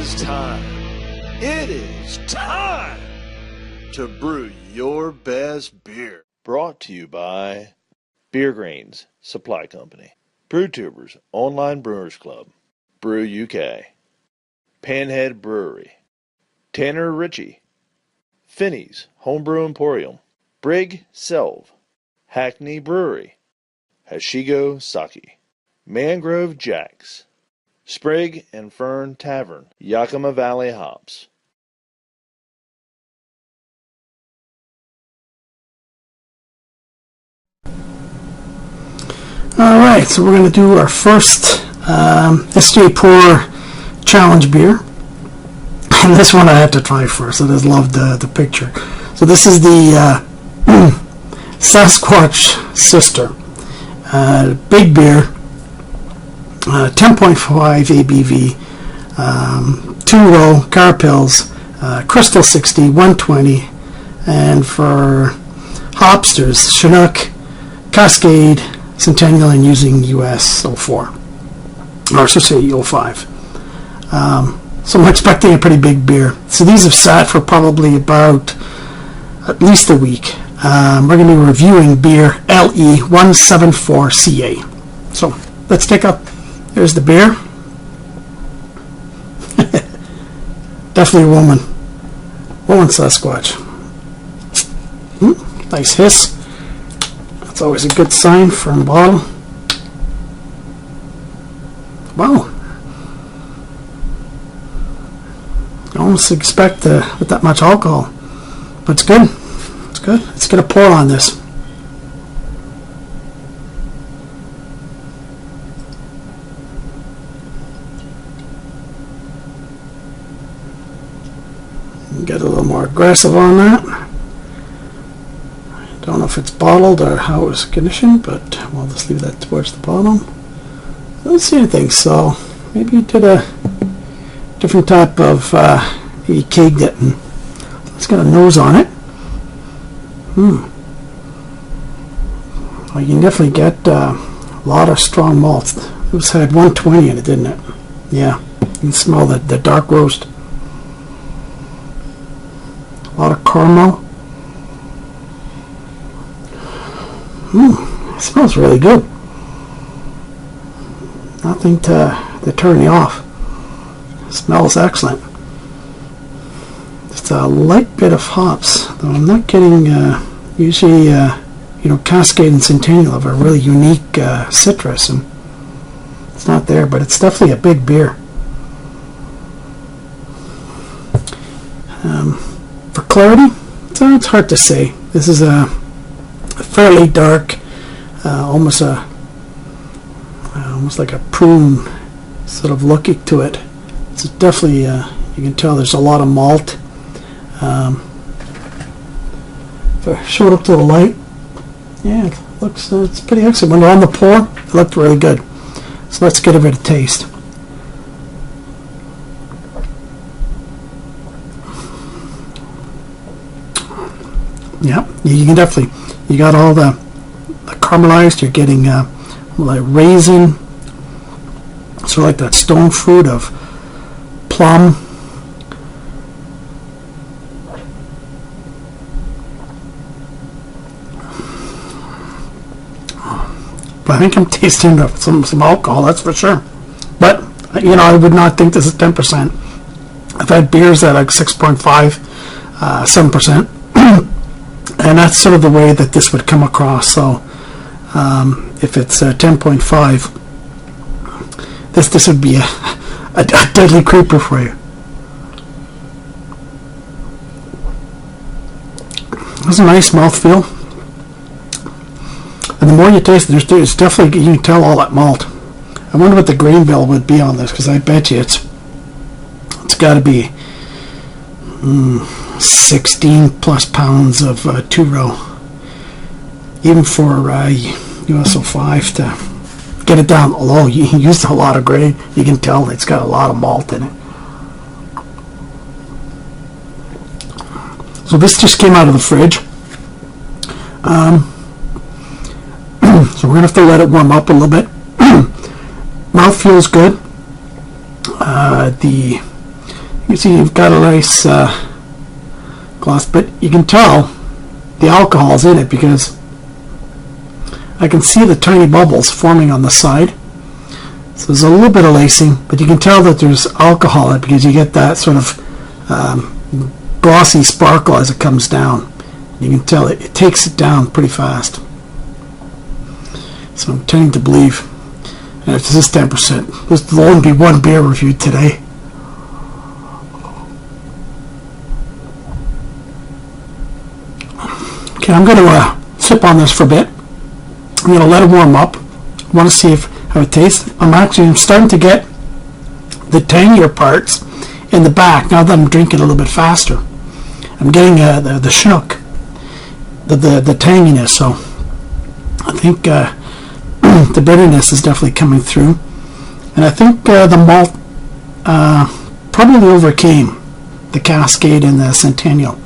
is time. It is time to brew your best beer. Brought to you by Beer Grains Supply Company, BrewTubers Online Brewers Club, Brew UK, Panhead Brewery, Tanner Ritchie, Finney's Homebrew Emporium, Brig Selv, Hackney Brewery, Hashigo Sake, Mangrove Jacks, Sprig and Fern Tavern, Yakima Valley Hops. Alright, so we're going to do our first SJPoor challenge beer. And this one I had to try first. I just loved the picture. So this is the Sasquatch Sister. Big beer. 10.5 ABV. 2-row Carapils. Crystal 60, 120. And for hops, there's Chinook, Cascade, Centennial, and using US 04, or so say 05. So I'm expecting a pretty big beer. So these have sat for probably about at least a week. We're going to be reviewing beer LE174CA. So let's take up. There's the beer. Definitely a woman Sasquatch. Nice hiss. That's always a good sign from a bottle. Wow. I almost expect with that much alcohol. But it's good. It's good. Let's get a pour on this. Get a little more aggressive on that. Don't know if it's bottled or how it was conditioned, but we'll just leave that towards the bottom. I don't see anything, so maybe you did a different type of you kegged it, and it's got a nose on it. Well, you can definitely get a lot of strong malts. It had 120 in it, didn't it? Yeah, you can smell the dark roast. A lot of caramel. It smells really good. Nothing to turn you off. It smells excellent. Just a light bit of hops, though I'm not getting. Usually, Cascade and Centennial have a really unique citrus, and it's not there. But it's definitely a big beer. For clarity, it's hard to say. This is a fairly dark, almost like a prune sort of look to it. It's definitely you can tell there's a lot of malt. If I show it up to the light, yeah, it looks it's pretty excellent. When on the pour, it looked really good. So let's get a bit of taste. Yeah, you can definitely. You got all the caramelized. You're getting like raisin, sort of like that stone fruit of plum. But I think I'm tasting some alcohol. That's for sure. But I would not think this is 10%. I've had beers that are like 6.5, 7%. And that's sort of the way that this would come across. So if it's 10.5, this would be a deadly creeper for you. There's a nice mouthfeel. And the more you taste it, it's definitely, you can tell all that malt. I wonder what the grain bill would be on this, because I bet you it's got to be 16 plus pounds of 2-row, even for US 05 to get it down low. You used a lot of grain. You can tell it's got a lot of malt in it. So this just came out of the fridge. So we're gonna have to let it warm up a little bit. Mouth feels good. The You see you've got a nice gloss, but you can tell the alcohol's in it because I can see the tiny bubbles forming on the side. So there's a little bit of lacing, but you can tell that there's alcohol in it because you get that sort of glossy sparkle as it comes down. You can tell it takes it down pretty fast. So I'm tending to believe, and if this is 10%, this will only be one beer reviewed today. Okay, I'm going to sip on this for a bit. I'm going to let it warm up. I want to see how it tastes. I'm starting to get the tangier parts in the back now that I'm drinking a little bit faster. I'm getting the Chinook, the tanginess. So I think the bitterness is definitely coming through, and I think the malt probably overcame the Cascade and the Centennial.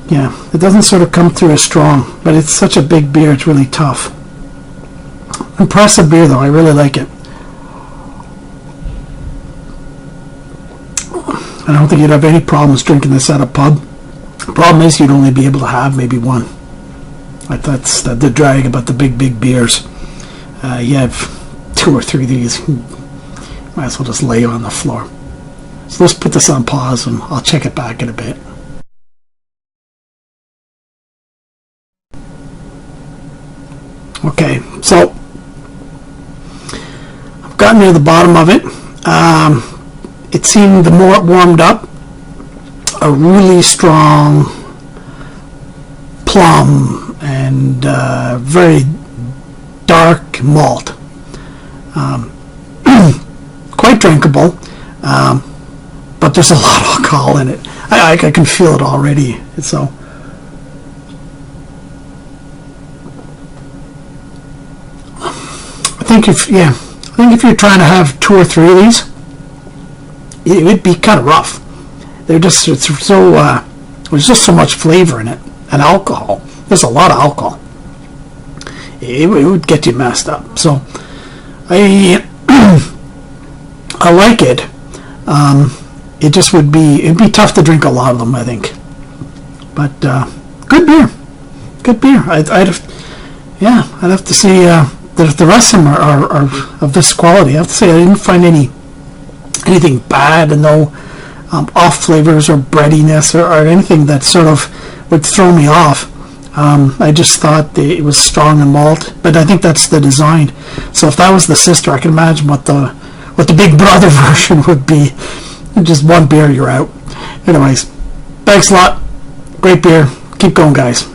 Yeah, it doesn't sort of come through as strong, but it's such a big beer, it's really tough. Impressive beer though, I really like it. I don't think you'd have any problems drinking this at a pub. The problem is you'd only be able to have maybe one. That's the drag about the big beers. You have 2 or 3 of these, might as well just lay on the floor. So let's put this on pause and I'll check it back in a bit. Okay, so I've gotten near the bottom of it. It seemed the more it warmed up, a really strong plum and very dark malt. Quite drinkable, but there's a lot of alcohol in it. I can feel it already. So I think if you're trying to have 2 or 3 of these, it would be kind of rough. They're just there's just so much flavor in it and alcohol. There's a lot of alcohol. It would get you messed up. So I like it. It'd be tough to drink a lot of them, I think. But good beer. I'd have to say the rest of them are of this quality. I have to say I didn't find anything bad, and no off flavors or breadiness or anything that sort of would throw me off. I just thought it was strong in malt, but I think that's the design. So if that was the sister, I can imagine what the big brother version would be. Just one beer, you're out. Anyways, thanks a lot. Great beer. Keep going, guys.